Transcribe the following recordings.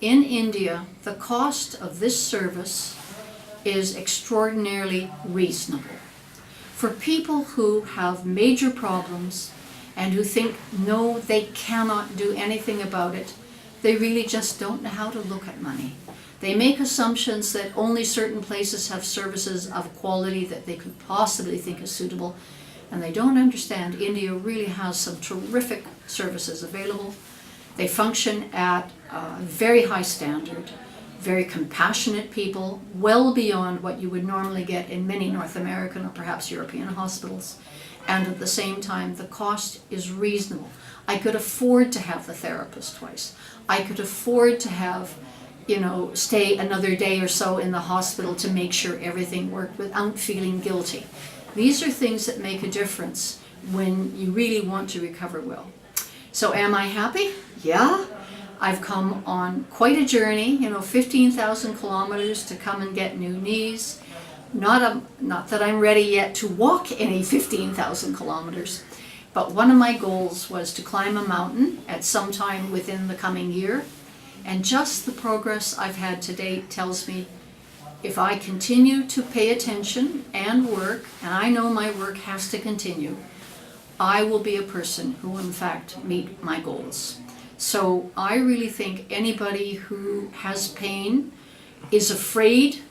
in India, the cost of this service is extraordinarily reasonable. For people who have major problems and who think, no, they cannot do anything about it, they really just don't know how to look at money. They make assumptions that only certain places have services of quality that they could possibly think is suitable, and they don't understand India really has some terrific services available. They function at a very high standard, very compassionate people, well beyond what you would normally get in many North American or perhaps European hospitals. And at the same time, the cost is reasonable. I could afford to have the therapist twice. I could afford to have, stay another day or so in the hospital to make sure everything worked without feeling guilty. These are things that make a difference when you really want to recover well. So am I happy? Yeah. I've come on quite a journey, 15,000 kilometers to come and get new knees. Not that I'm ready yet to walk any 15,000 kilometers, but one of my goals was to climb a mountain at some time within the coming year. And just the progress I've had to date tells me if I continue to pay attention and work, and I know my work has to continue, I will be a person who will in fact meet my goals. So I really think anybody who has pain, is afraid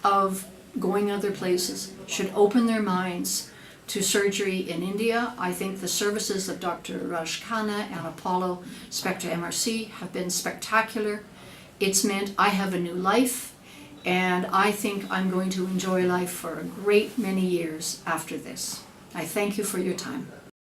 of going other places, should open their minds to surgery in India. I think the services of Dr.Raj Kanna and Apollo Spectra MRC have been spectacular. It's meant I have a new life, and I think I'm going to enjoy life for a great many years after this. I thank you for your time.